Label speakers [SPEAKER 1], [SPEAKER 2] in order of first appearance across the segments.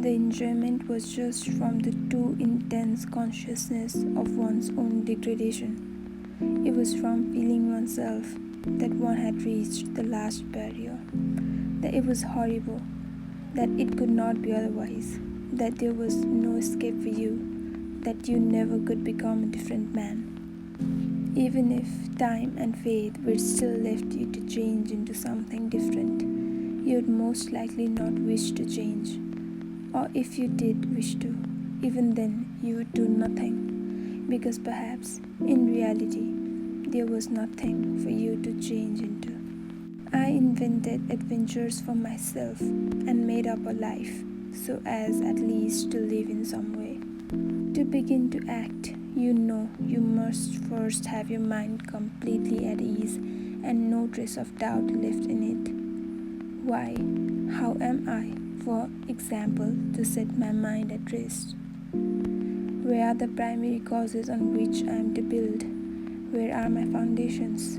[SPEAKER 1] the enjoyment was just from the too intense consciousness of one's own degradation. It was from feeling oneself that one had reached the last barrier, that it was horrible, that it could not be otherwise, that there was no escape for you, that you never could become a different man. Even if time and fate were still left you to change into something different, you would most likely not wish to change. Or if you did wish to, even then you would do nothing, because perhaps, in reality, there was nothing for you to change into. I invented adventures for myself and made up a life, so as at least to live in some way. To begin to act, you know you must first have your mind completely at ease and no trace of doubt left in it. Why? How am I, for example, to set my mind at rest? Where are the primary causes on which I am to build? Where are my foundations?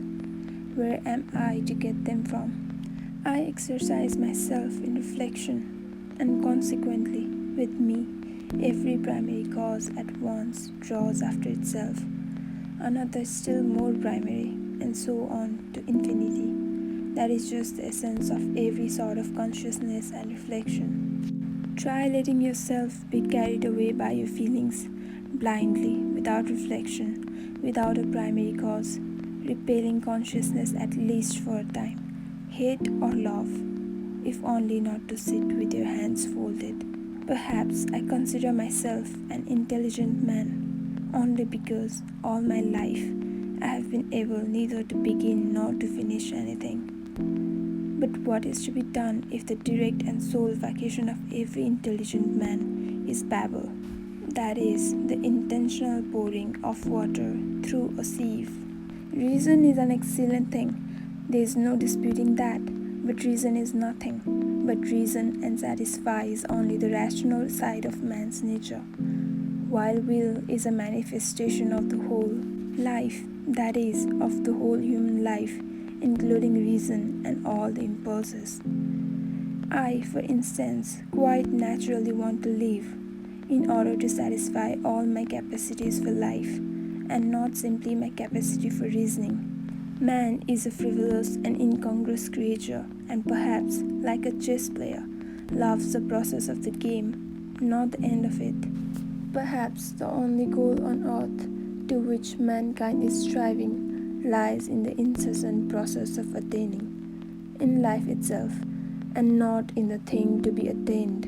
[SPEAKER 1] Where am I to get them from? I exercise myself in reflection, and consequently, with me, every primary cause at once draws after itself, another still more primary, and so on to infinity. That is just the essence of every sort of consciousness and reflection. Try letting yourself be carried away by your feelings, blindly, without reflection, without a primary cause, repelling consciousness at least for a time, hate or love, if only not to sit with your hands folded. Perhaps I consider myself an intelligent man only because all my life I have been able neither to begin nor to finish anything. But what is to be done if the direct and sole vocation of every intelligent man is babble? That is, the intentional pouring of water through a sieve. Reason is an excellent thing, there is no disputing that, but reason is nothing but reason and satisfies only the rational side of man's nature, while will is a manifestation of the whole life, that is, of the whole human life, including reason and all the impulses. I, for instance, quite naturally want to live in order to satisfy all my capacities for life, and not simply my capacity for reasoning. Man is a frivolous and incongruous creature, and perhaps, like a chess player, loves the process of the game, not the end of it. Perhaps the only goal on earth to which mankind is striving lies in the incessant process of attaining, in life itself, and not in the thing to be attained.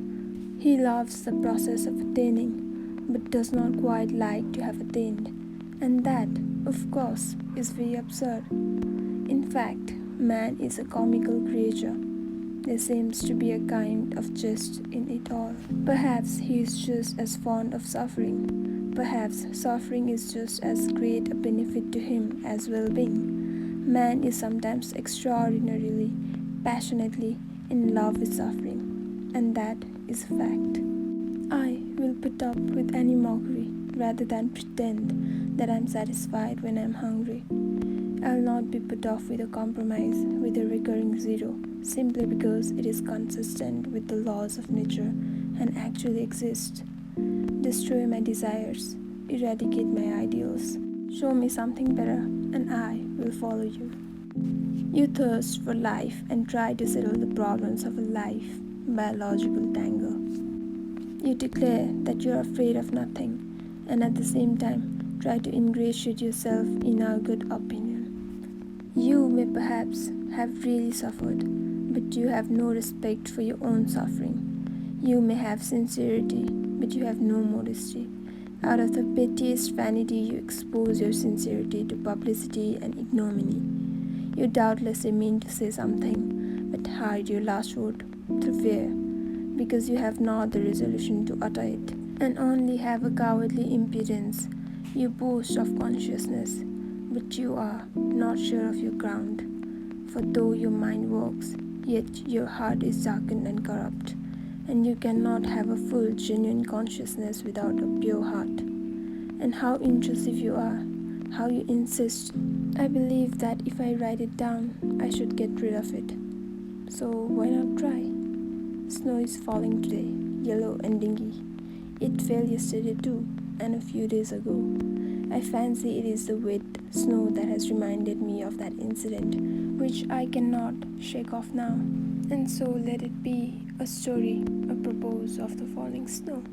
[SPEAKER 1] He loves the process of attaining, but does not quite like to have attained, and that, of course, is very absurd. In fact, man is a comical creature. There seems to be a kind of jest in it all. Perhaps he is just as fond of suffering. Perhaps suffering is just as great a benefit to him as well-being. Man is sometimes extraordinarily, passionately in love with suffering, and that is a fact. I will put up with any mockery rather than pretend that I am satisfied when I am hungry. I will not be put off with a compromise, with a recurring zero, simply because it is consistent with the laws of nature and actually exists. Destroy my desires, eradicate my ideals, show me something better, and I will follow you. You thirst for life and try to settle the problems of a life by a logical tangle. You declare that you are afraid of nothing, and at the same time try to ingratiate yourself in our good opinion. You may perhaps have really suffered, but you have no respect for your own suffering. You may have sincerity, but you have no modesty. Out of the pettiest vanity you expose your sincerity to publicity and ignominy. You doubtlessly mean to say something, but hide your last word through fear, because you have not the resolution to utter it, and only have a cowardly impudence. You boast of consciousness, but you are not sure of your ground. For though your mind works, yet your heart is darkened and corrupt, and you cannot have a full, genuine consciousness without a pure heart. And how intrusive you are, how you insist. I believe that if I write it down, I should get rid of it. So why not try? Snow is falling today. yellow and dingy. It fell yesterday too, and a few days ago. I fancy it is the wet snow that has reminded me of that incident, which I cannot shake off now. And so let it be a story apropos of the falling snow.